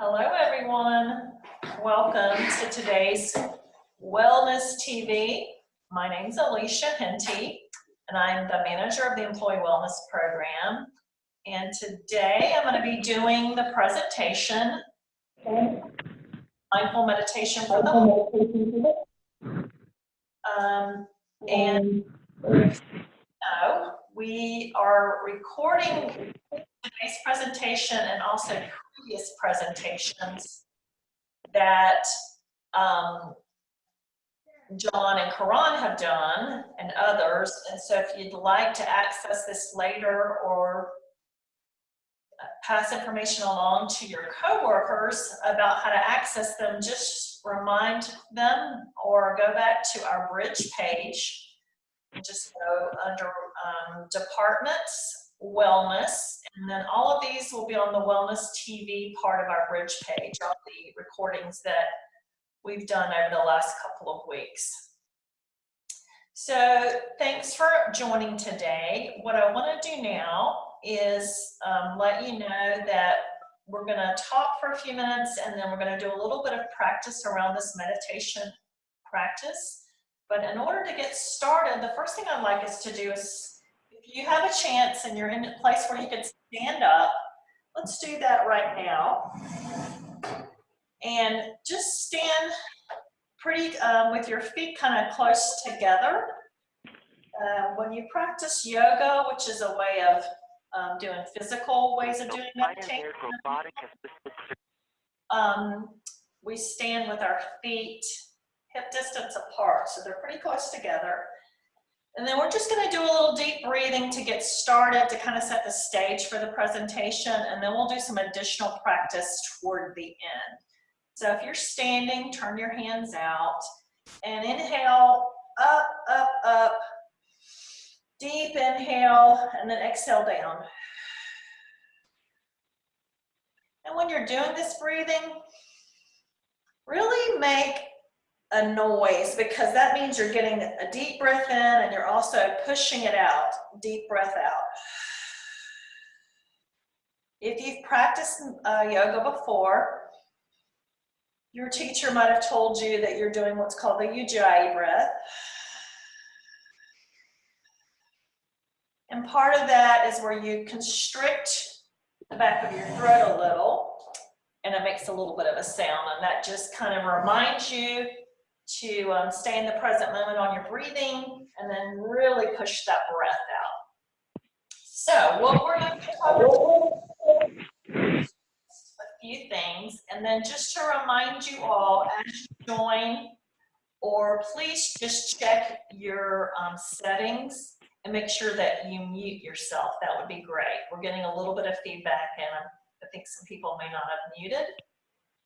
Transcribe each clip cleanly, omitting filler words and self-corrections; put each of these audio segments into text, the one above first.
Hello, everyone. Welcome to today's Wellness TV. My name is Alicia Henty, and I'm the manager of the Employee Wellness Program. And today I'm going to be doing the presentation, Mindful Meditation for the we are recording today's presentation and also previous presentations that John and Karan have done and others. And so if you'd like to access this later or pass information along to your coworkers about how to access them, just remind them or go back to our bridge page. Just go under departments, wellness, and then all of these will be on the Wellness TV part of our bridge page, all the recordings that we've done over the last couple of weeks. So thanks for joining today. What I want to do now is let you know that we're going to talk for a few minutes and then we're going to do a little bit of practice around this meditation practice. But in order to get started, the first thing I'd like us to do is, if you have a chance and you're in a place where you can stand up, let's do that right now. And just stand pretty with your feet kind of close together. When you practice yoga, which is a way of doing physical ways of doing meditation, we stand with our feet hip distance apart, so they're pretty close together. And then we're just going to do a little deep breathing to get started, to kind of set the stage for the presentation, and then we'll do some additional practice toward the end. So if you're standing, turn your hands out and inhale, up, up, up, deep inhale, and then exhale down. And when you're doing this breathing, really make a noise, because that means you're getting a deep breath in and you're also pushing it out. Deep breath out. If you've practiced yoga before, your teacher might have told you that you're doing what's called the Ujjayi breath. And part of that is where you constrict the back of your throat a little, and it makes a little bit of a sound, and that just kind of reminds you to stay in the present moment on your breathing and then really push that breath out. So what we're going to cover is a few things, and then just to remind you all as you join, or please just check your settings and make sure that you mute yourself. That would be great. We're getting a little bit of feedback, and I think some people may not have muted.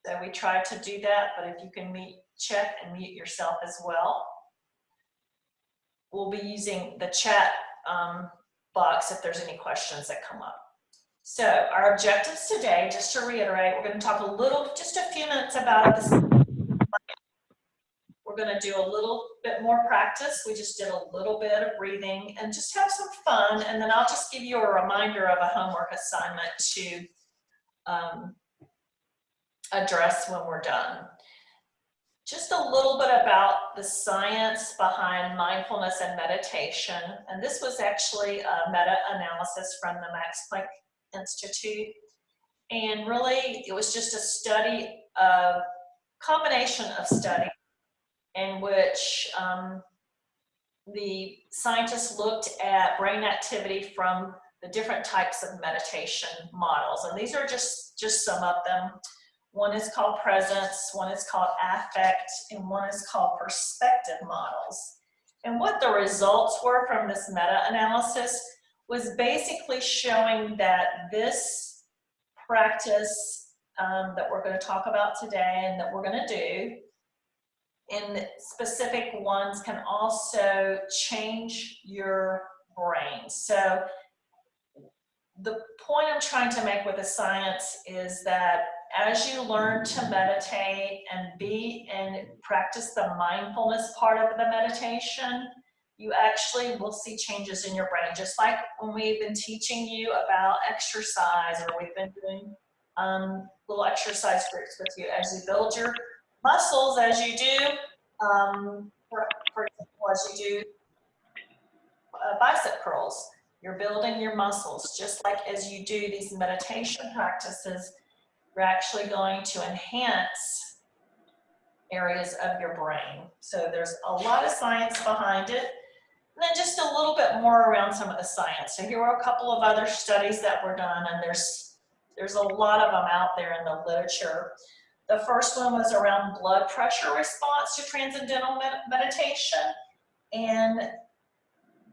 So we try to do that, but if you can check and mute yourself as well. We'll be using the chat box if there's any questions that come up. So our objectives today, just to reiterate, we're going to talk just a few minutes about this. We're going to do a little bit more practice. We just did a little bit of breathing and just have some fun. And then I'll just give you a reminder of a homework assignment to address when we're done. Just a little bit about the science behind mindfulness and meditation. And this was actually a meta-analysis from the Max Planck Institute. And really, it was just a study of, combination of studies in which the scientists looked at brain activity from the different types of meditation models. And these are just some of them. One is called presence, one is called affect, and one is called perspective models. And what the results were from this meta-analysis was basically showing that this practice that we're going to talk about today and that we're going to do, and specific ones, can also change your brain. So the point I'm trying to make with the science is that as you learn to meditate and practice the mindfulness part of the meditation, you actually will see changes in your brain. Just like when we've been teaching you about exercise, or we've been doing little exercise groups with you as you build your muscles, as you do, for example, as you do bicep curls. You're building your muscles, just like as you do these meditation practices, you're actually going to enhance areas of your brain. So there's a lot of science behind it. And then just a little bit more around some of the science. So here are a couple of other studies that were done, and there's a lot of them out there in the literature. The first one was around blood pressure response to transcendental meditation, and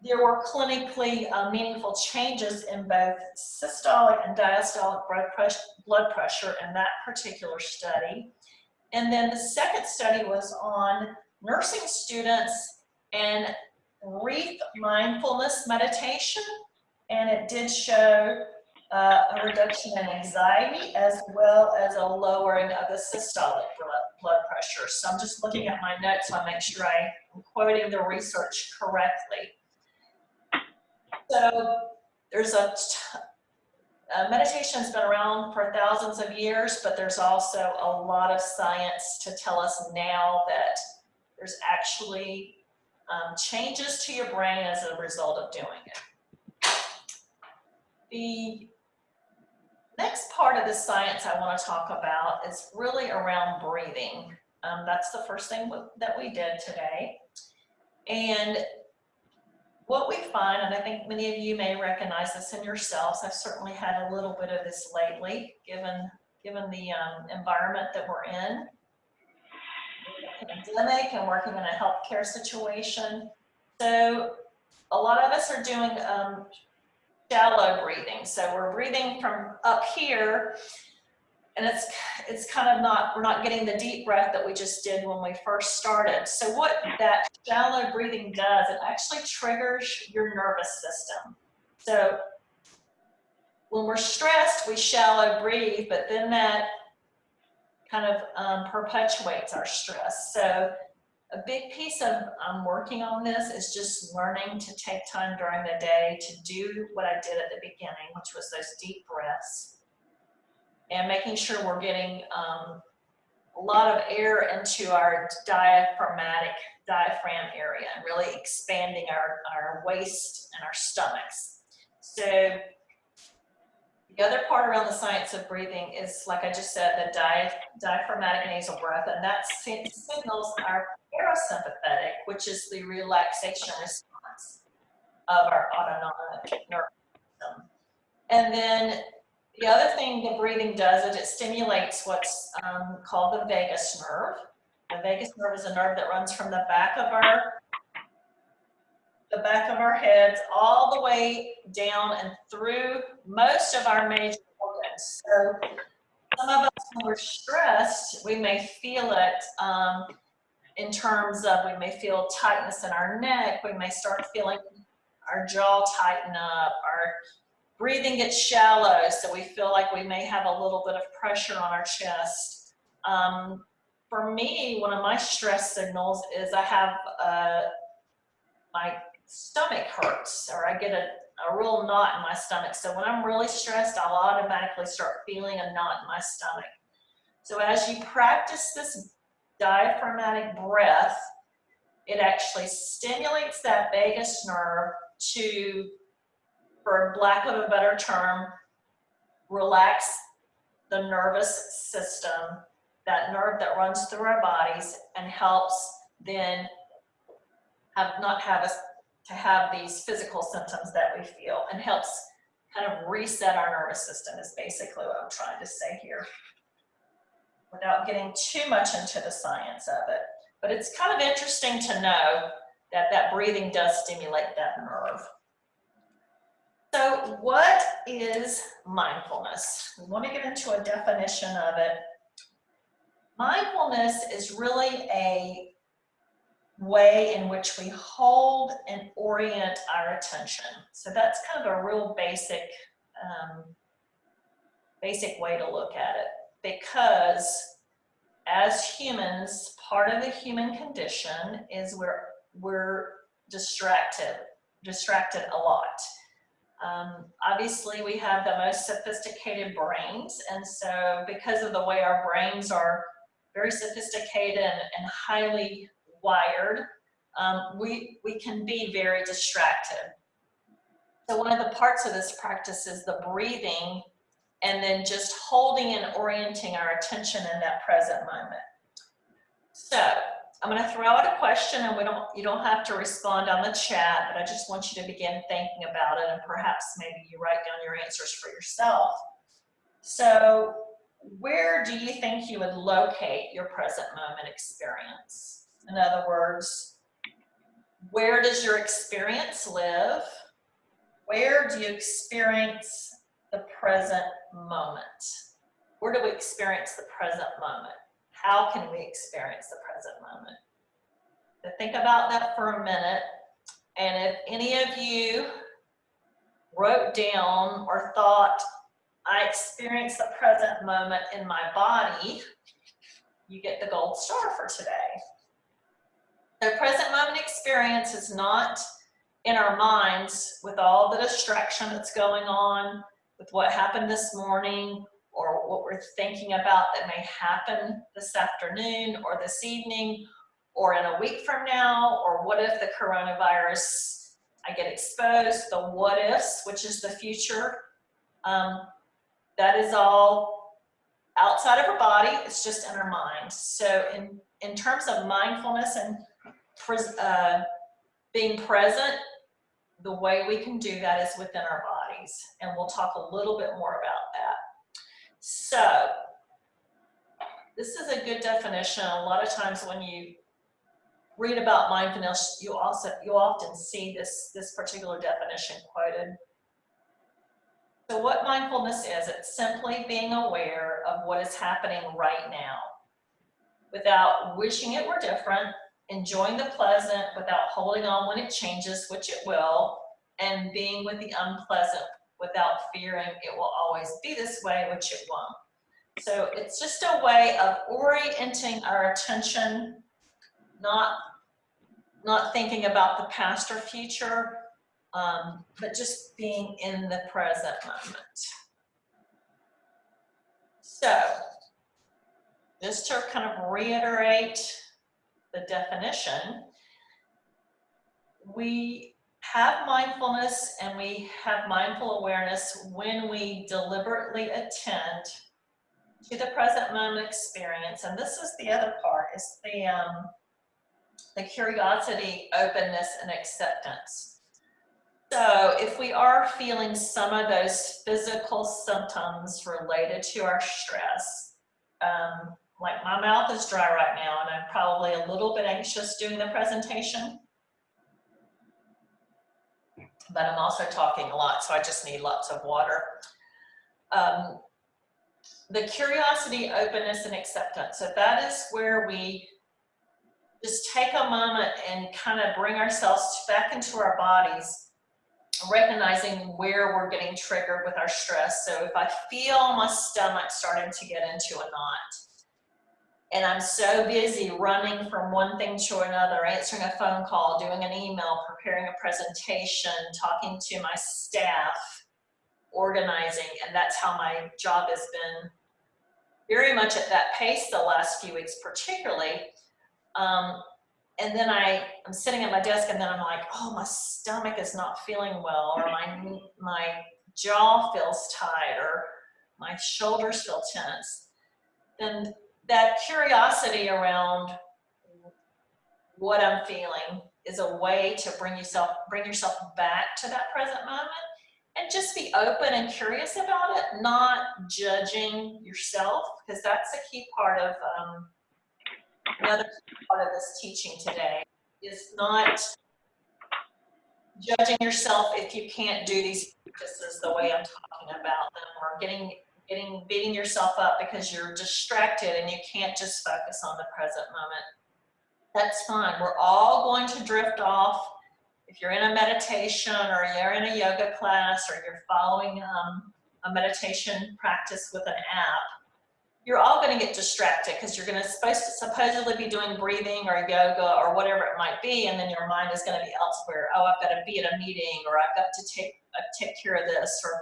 there were clinically meaningful changes in both systolic and diastolic blood pressure in that particular study. And then the second study was on nursing students and brief mindfulness meditation, and it did show a reduction in anxiety as well as a lowering of the systolic blood pressure. So I'm just looking at my notes so I make sure I'm quoting the research correctly. So there's meditation's been around for thousands of years, but there's also a lot of science to tell us now that there's actually changes to your brain as a result of doing it. The next part of the science I want to talk about is really around breathing. That's the first thing that we did today. And what we find, and I think many of you may recognize this in yourselves, I've certainly had a little bit of this lately, given the environment that we're in. Pandemic and working in a healthcare situation. So a lot of us are doing shallow breathing. So we're breathing from up here, and it's kind of we're not getting the deep breath that we just did when we first started. So what that shallow breathing does, it actually triggers your nervous system. So when we're stressed, we shallow breathe, but then that kind of perpetuates our stress. So a big piece of working on this is just learning to take time during the day to do what I did at the beginning, which was those deep breaths, and making sure we're getting a lot of air into our diaphragm area and really expanding our waist and our stomachs. So the other part around the science of breathing is, like I just said, the diaphragmatic nasal breath, and that signals our parasympathetic, which is the relaxation response of our autonomic nervous system. And then the other thing the breathing does is it stimulates what's called the vagus nerve. The vagus nerve is a nerve that runs from the back of our heads all the way down and through most of our major organs. So some of us, when we're stressed, we may feel it in terms of, we may feel tightness in our neck, we may start feeling our jaw tighten up, our breathing gets shallow, so we feel like we may have a little bit of pressure on our chest. For me, one of my stress signals is I have my stomach hurts, or I get a real knot in my stomach. So when I'm really stressed, I'll automatically start feeling a knot in my stomach. So as you practice this diaphragmatic breath, it actually stimulates that vagus nerve to, for lack of a better term, relax the nervous system, that nerve that runs through our bodies, and helps then not have us to have these physical symptoms that we feel, and helps kind of reset our nervous system is basically what I'm trying to say here, without getting too much into the science of it. But it's kind of interesting to know that that breathing does stimulate that nerve. So what is mindfulness? We want to get into a definition of it. Mindfulness is really a way in which we hold and orient our attention. So that's kind of a real basic way to look at it, because as humans, part of the human condition is we're distracted a lot. Obviously, we have the most sophisticated brains, and so because of the way our brains are very sophisticated and highly wired, we can be very distracted. So one of the parts of this practice is the breathing, and then just holding and orienting our attention in that present moment. So I'm going to throw out a question, and you don't have to respond on the chat, but I just want you to begin thinking about it, and perhaps maybe you write down your answers for yourself. So where do you think you would locate your present moment experience? In other words, where does your experience live? Where do you experience the present moment? Where do we experience the present moment? How can we experience the present moment? So think about that for a minute. And if any of you wrote down or thought, I experience the present moment in my body, you get the gold star for today. The present moment experience is not in our minds with all the distraction that's going on, with what happened this morning, or what we're thinking about that may happen this afternoon or this evening, or in a week from now, or what if the coronavirus, I get exposed, the what ifs, which is the future. That is all outside of our body, it's just in our mind. So in terms of mindfulness and being present, the way we can do that is within our bodies, and we'll talk a little bit more about that. So this is a good definition. A lot of times when you read about mindfulness, you often see this particular definition quoted. So what mindfulness is, it's simply being aware of what is happening right now without wishing it were different, enjoying the pleasant without holding on when it changes, which it will, and being with the unpleasant without fearing it will always be this way, which it won't. So it's just a way of orienting our attention, not thinking about the past or future, but just being in the present moment. So just to kind of reiterate the definition, we have mindfulness and we have mindful awareness when we deliberately attend to the present moment experience. And this is the other part, is the curiosity, openness, and acceptance. So if we are feeling some of those physical symptoms related to our stress, like my mouth is dry right now and I'm probably a little bit anxious doing the presentation, but I'm also talking a lot, so I just need lots of water. The curiosity, openness, and acceptance. So that is where we just take a moment and kind of bring ourselves back into our bodies, recognizing where we're getting triggered with our stress. So if I feel my stomach starting to get into a knot, and I'm so busy running from one thing to another, answering a phone call, doing an email, preparing a presentation, talking to my staff, organizing, and that's how my job has been very much at that pace the last few weeks particularly. And then I'm sitting at my desk and then I'm like, oh, my stomach is not feeling well, or my jaw feels tight, or my shoulders feel tense. Then that curiosity around what I'm feeling is a way to bring yourself back to that present moment and just be open and curious about it, not judging yourself, because that's a key part of another part of this teaching today, is not judging yourself if you can't do these practices the way I'm talking about them, or beating yourself up because you're distracted and you can't just focus on the present moment. That's fine. We're all going to drift off. If you're in a meditation or you're in a yoga class or you're following a meditation practice with an app, you're all going to get distracted because you're going to supposedly be doing breathing or yoga or whatever it might be, and then your mind is going to be elsewhere. Oh, I've got to be at a meeting, or I've got to take care of this, or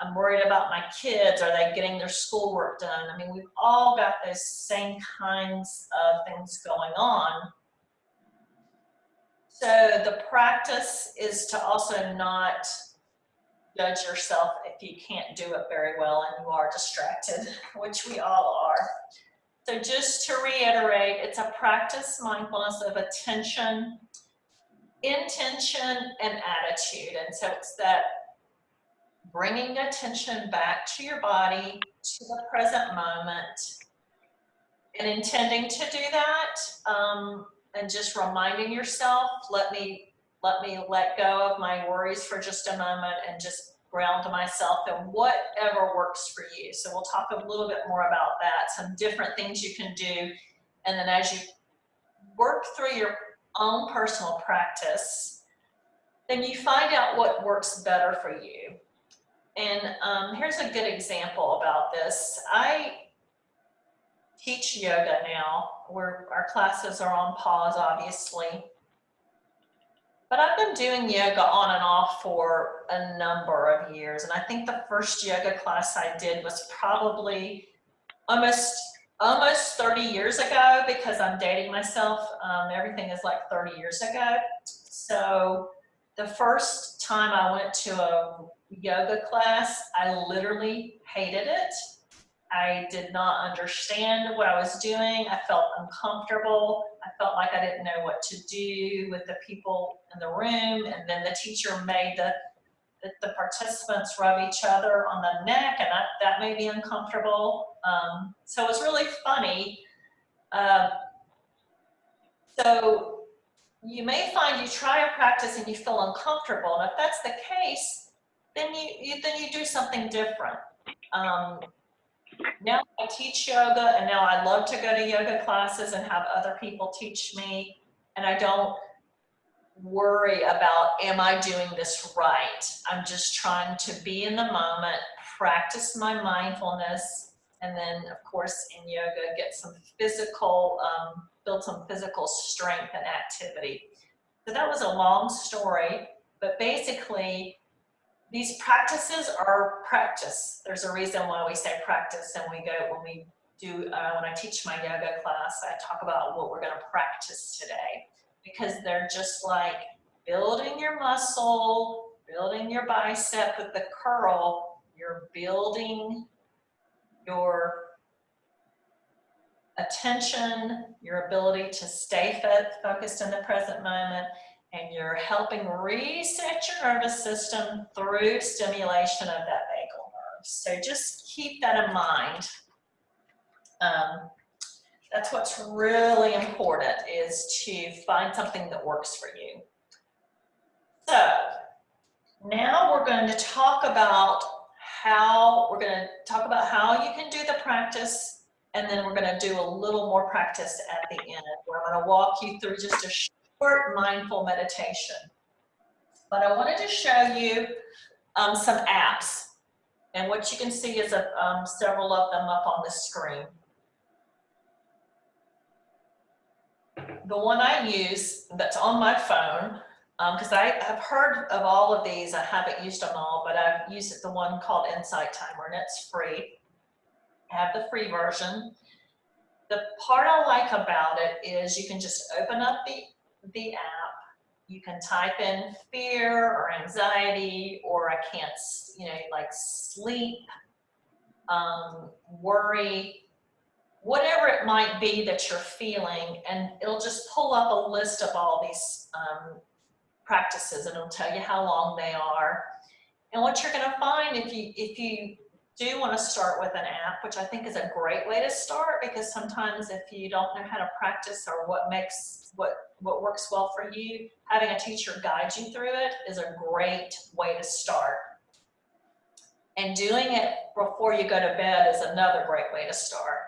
I'm worried about my kids. Are they getting their schoolwork done? I mean, we've all got those same kinds of things going on. So the practice is to also not judge yourself if you can't do it very well and you are distracted, which we all are. So just to reiterate, it's a practice mindfulness of attention, intention, and attitude. And so it's that bringing attention back to your body, to the present moment, and intending to do that, and just reminding yourself, let me let go of my worries for just a moment and just ground myself in whatever works for you. So we'll talk a little bit more about that, some different things you can do. And then as you work through your own personal practice, then you find out what works better for you. And here's a good example about this. I teach yoga now, where our classes are on pause, obviously. But I've been doing yoga on and off for a number of years. And I think the first yoga class I did was probably almost 30 years ago, because I'm dating myself. Everything is like 30 years ago. So the first time I went to a yoga class, I literally hated it. I did not understand what I was doing. I felt uncomfortable. I felt like I didn't know what to do with the people in the room. And then the teacher made the participants rub each other on the neck, and that made me uncomfortable. So it was really funny. So you may find you try a practice and you feel uncomfortable. And if that's the case, then you do something different. Now I teach yoga, and now I love to go to yoga classes and have other people teach me, and I don't worry about, am I doing this right? I'm just trying to be in the moment, practice my mindfulness, and then of course in yoga get some physical, build some physical strength and activity. So that was a long story, but basically these practices are practice. There's a reason why we say practice, and when I teach my yoga class, I talk about what we're going to practice today, because they're just like building your muscle, building your bicep with the curl. You're building your attention, your ability to stay focused in the present moment, and you're helping reset your nervous system through stimulation of that vagal nerve. So just keep that in mind. That's what's really important, is to find something that works for you. So now we're going to talk about how you can do the practice, and then we're going to do a little more practice at the end, where I'm going to walk you through just a short mindful meditation. But I wanted to show you some apps, and what you can see is several of them up on the screen. The one I use that's on my phone, because I have heard of all of these, I haven't used them all, but I've used the one called Insight Timer, and it's free. I have the free version. The part I like about it is you can just open up the app. You can type in fear or anxiety, or I can't, like sleep, worry, whatever it might be that you're feeling, and it'll just pull up a list of all these practices, and it'll tell you how long they are. And what you're going to find, if you do want to start with an app, which I think is a great way to start, because sometimes if you don't know how to practice or what works well for you, having a teacher guide you through it is a great way to start. And doing it before you go to bed is another great way to start.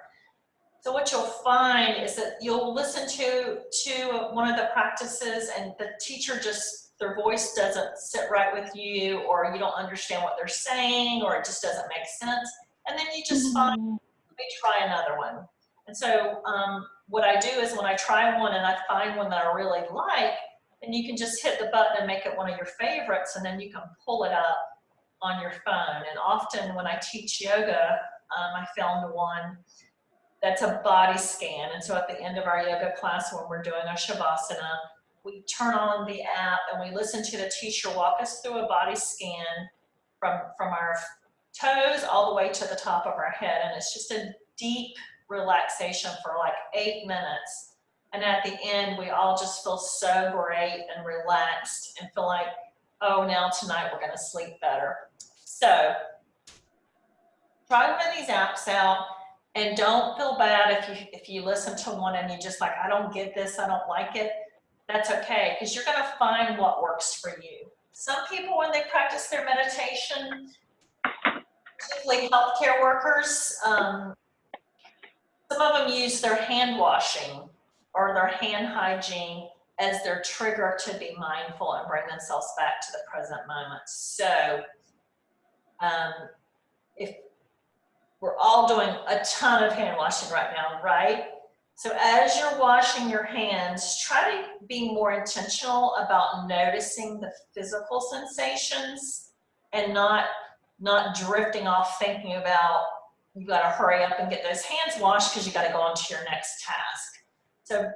So what you'll find is that you'll listen to one of the practices, and the teacher their voice doesn't sit right with you, or you don't understand what they're saying, or it just doesn't make sense. And then you just find me try another one. And so what I do is when I try one and I find one that I really like, then you can just hit the button and make it one of your favorites, and then you can pull it up on your phone. And often when I teach yoga, I found one that's a body scan. And so at the end of our yoga class, when we're doing our Shavasana, we turn on the app and we listen to the teacher walk us through a body scan from our toes all the way to the top of our head. And it's just a deep relaxation for like 8 minutes. And at the end, we all just feel so great and relaxed and feel like, oh, now tonight we're gonna sleep better. So try one of these apps out, and don't feel bad if you listen to one and you just like, I don't get this, I don't like it. That's okay, because you're gonna find what works for you. Some people, when they practice their meditation, particularly healthcare workers, some of them use their hand washing or their hand hygiene as their trigger to be mindful and bring themselves back to the present moment. So if we're all doing a ton of hand washing right now, right? So as you're washing your hands, try to be more intentional about noticing the physical sensations and not drifting off thinking about you got to hurry up and get those hands washed because you got to go on to your next task. So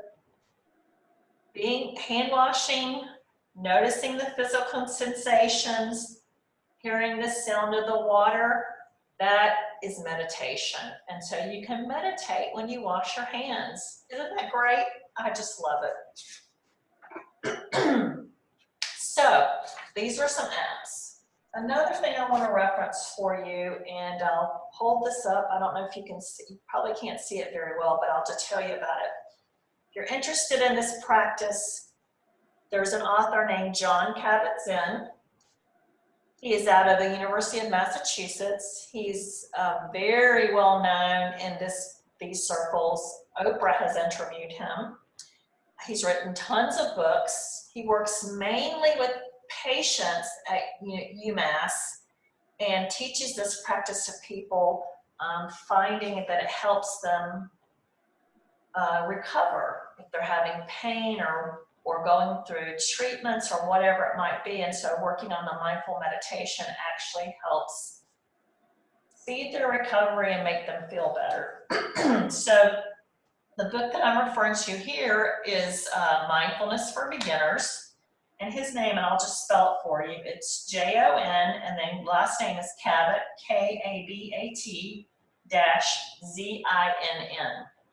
being hand washing, noticing the physical sensations, hearing the sound of the water, that is meditation. And so you can meditate when you wash your hands. Isn't that great? I just love it. So these are some apps. Another thing I want to reference for you, and I'll hold this up. I don't know if you can see, you probably can't see it very well, but I'll just tell you about it. If you're interested in this practice, there's an author named John Kabat-Zinn. He is out of the University of Massachusetts. He's very well known in these circles. Oprah has interviewed him. He's written tons of books. He works mainly with patients at UMass and teaches this practice to people, finding that it helps them recover if they're having pain or going through treatments or whatever it might be. And so working on the mindful meditation actually helps speed their recovery and make them feel better. So the book that I'm referring to here is Mindfulness for Beginners. And his name, and I'll just spell it for you, it's Jon, and then last name is Kabat, K-A-B-A-T -Z-I-N-N,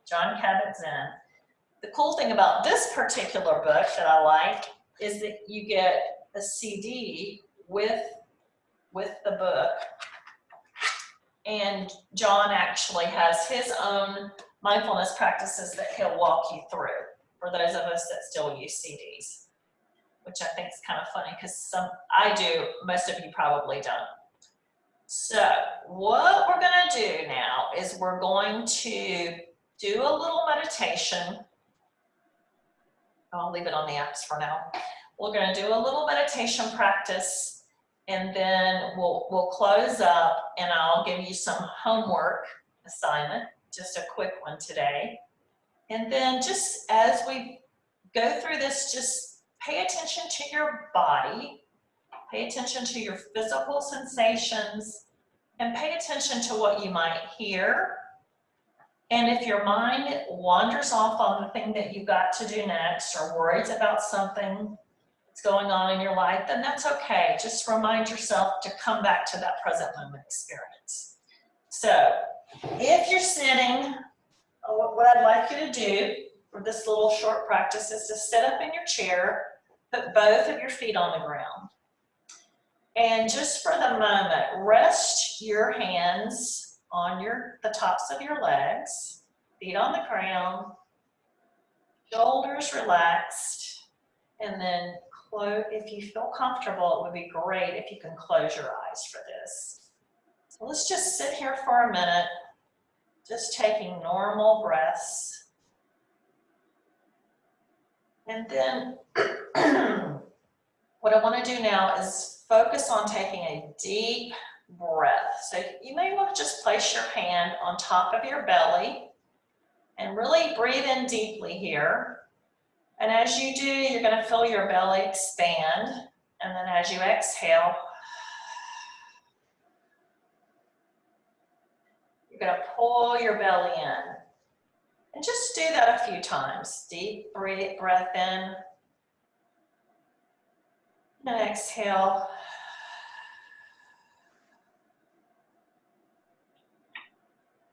John Kabat-Zinn. The cool thing about this particular book that I like is that you get a CD with the book. And John actually has his own mindfulness practices that he'll walk you through for those of us that still use CDs, which I think is kind of funny because I do, most of you probably don't. So what we're going to do now is we're going to do a little meditation. I'll leave it on the apps for now. We're going to do a little meditation practice, and then we'll close up, and I'll give you some homework assignment, just a quick one today. And then just as we go through this, just pay attention to your body, pay attention to your physical sensations, and pay attention to what you might hear. And if your mind wanders off on the thing that you've got to do next or worries about something that's going on in your life, then that's okay. Just remind yourself to come back to that present moment experience. So if you're sitting, what I'd like you to do for this little short practice is to sit up in your chair, put both of your feet on the ground. And just for the moment, rest your hands on the tops of your legs, feet on the ground, shoulders relaxed, and then if you feel comfortable, it would be great if you can close your eyes for this. So let's just sit here for a minute, just taking normal breaths. And then what I want to do now is focus on taking a deep breath. So you may want to just place your hand on top of your belly and really breathe in deeply here. And as you do, you're going to feel your belly expand. And then as you exhale, you're going to pull your belly in. And just do that a few times. Deep breath in. And exhale.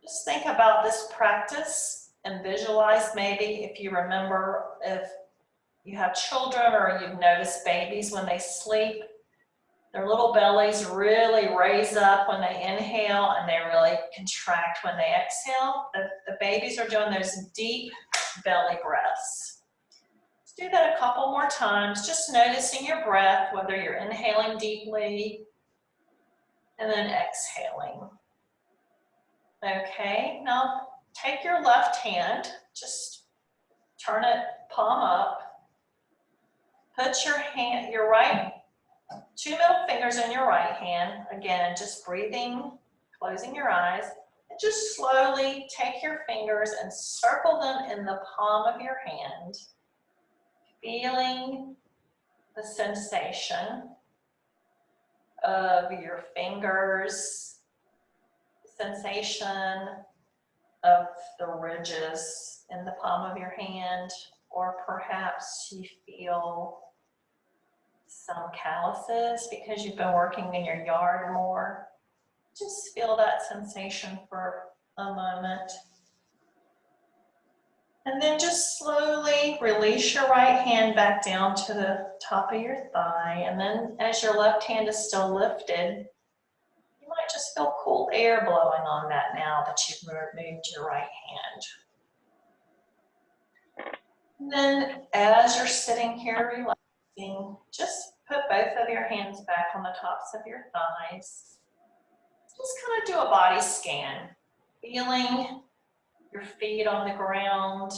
Just think about this practice and visualize maybe if you remember, if you have children or you've noticed babies when they sleep, their little bellies really raise up when they inhale and they really contract when they exhale. The babies are doing those deep belly breaths. Let's do that a couple more times, just noticing your breath, whether you're inhaling deeply and then exhaling. Okay, now take your left hand, just turn it palm up. Put your right, 2 middle fingers in your right hand. Again, just breathing, closing your eyes. And just slowly take your fingers and circle them in the palm of your hand. Feeling the sensation of your fingers, sensation of the ridges in the palm of your hand, or perhaps you feel some calluses because you've been working in your yard more. Just feel that sensation for a moment. And then just slowly release your right hand back down to the top of your thigh. And then as your left hand is still lifted, you might just feel cool air blowing on that now that you've removed your right hand. And then as you're sitting here relaxing, just put both of your hands back on the tops of your thighs. Just kind of do a body scan, feeling your feet on the ground,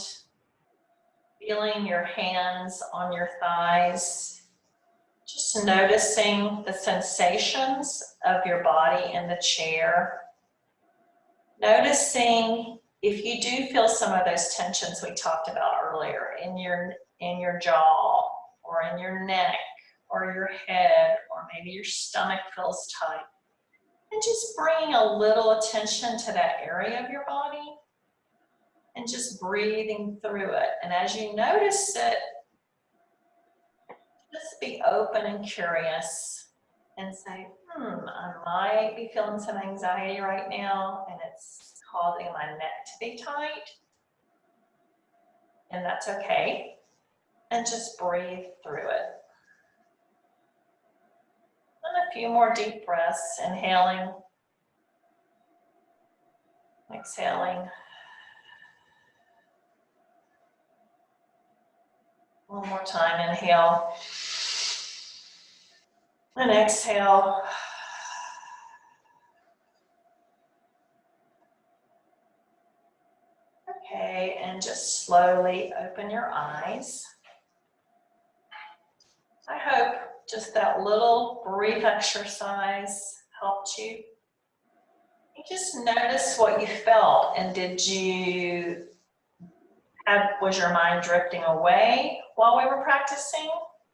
feeling your hands on your thighs, just noticing the sensations of your body in the chair. Noticing if you do feel some of those tensions we talked about earlier in your jaw or in your neck or your head, or maybe your stomach feels tight. And just bringing a little attention to that area of your body and just breathing through it. And as you notice it, just be open and curious and say, I might be feeling some anxiety right now and it's causing my neck to be tight. And that's okay. And just breathe through it. And a few more deep breaths, inhaling, exhaling. One more time, inhale. And exhale. Okay, and just slowly open your eyes. I hope just that little brief exercise helped you. You just notice what you felt, and was your mind drifting away while we were practicing?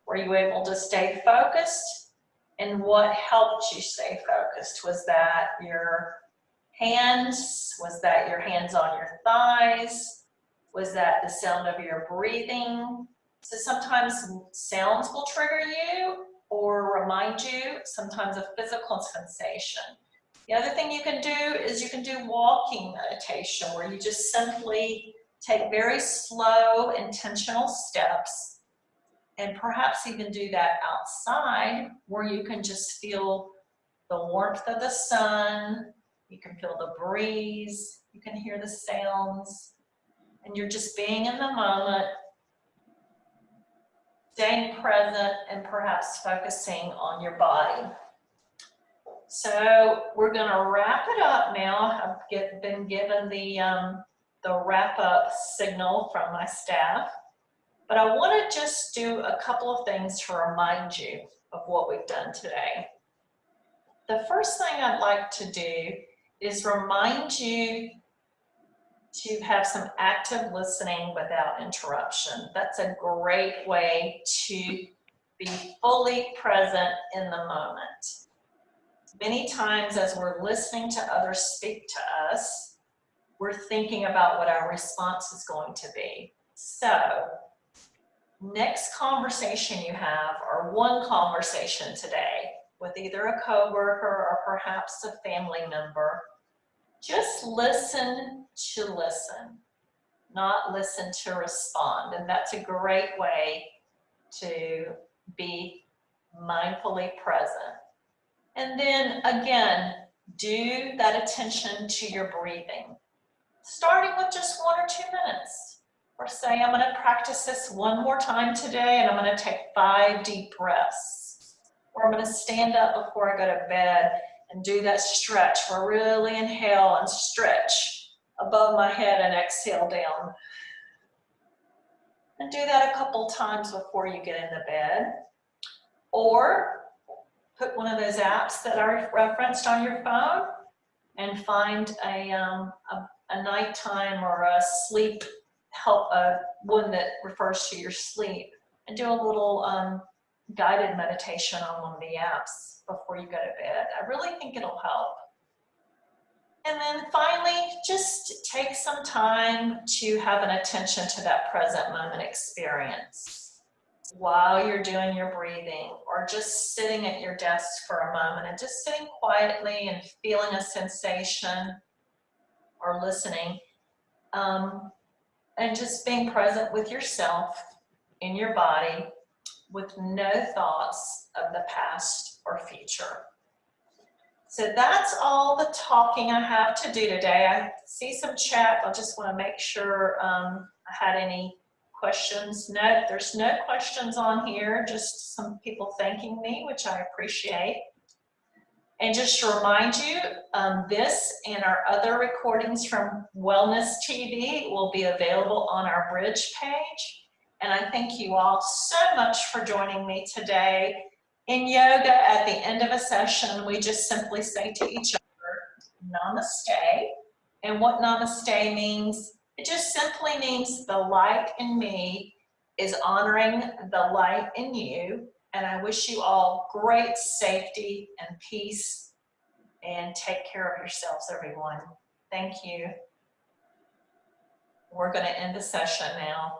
Were you able to stay focused? And what helped you stay focused? Was that your hands? Was that your hands on your thighs? Was that the sound of your breathing? So sometimes sounds will trigger you or remind you, sometimes a physical sensation. The other thing you can do is you can do walking meditation, where you just simply take very slow, intentional steps, and perhaps even do that outside, where you can just feel the warmth of the sun, you can feel the breeze, you can hear the sounds, and you're just being in the moment, staying present, and perhaps focusing on your body. So we're going to wrap it up now. I've been given the wrap-up signal from my staff, but I want to just do a couple of things to remind you of what we've done today. the first thing I'd like to do is remind you to have some active listening without interruption. That's a great way to be fully present in the moment. Many times as we're listening to others speak to us, we're thinking about what our response is going to be. So, next conversation you have, or one conversation today, with either a coworker or perhaps a family member, just listen to listen, not listen to respond. And that's a great way to be mindfully present. And then again, do that attention to your breathing, starting with just 1 or 2 minutes. Or say, I'm going to practice this one more time today, and I'm going to take 5 deep breaths. Or I'm going to stand up before I go to bed and do that stretch where I really inhale and stretch above my head and exhale down. And do that a couple times before you get into bed. Or put one of those apps that I referenced on your phone and find a nighttime or a sleep help, one that refers to your sleep, and do a little guided meditation on one of the apps before you go to bed. I really think it'll help. And then finally, just take some time to have an attention to that present moment experience while you're doing your breathing, or just sitting at your desk for a moment and just sitting quietly and feeling a sensation or listening, and just being present with yourself in your body with no thoughts of the past or future. So that's all the talking I have to do today. I see some chat. I just want to make sure I had any questions. No, there's no questions on here, just some people thanking me, which I appreciate. And just to remind you, this and our other recordings from Wellness TV will be available on our Bridge page. And I thank you all so much for joining me today. In yoga, at the end of a session, we just simply say to each other, namaste. And what namaste means, it just simply means the light in me is honoring the light in you. And I wish you all great safety and peace, and take care of yourselves, everyone. Thank you. We're going to end the session now.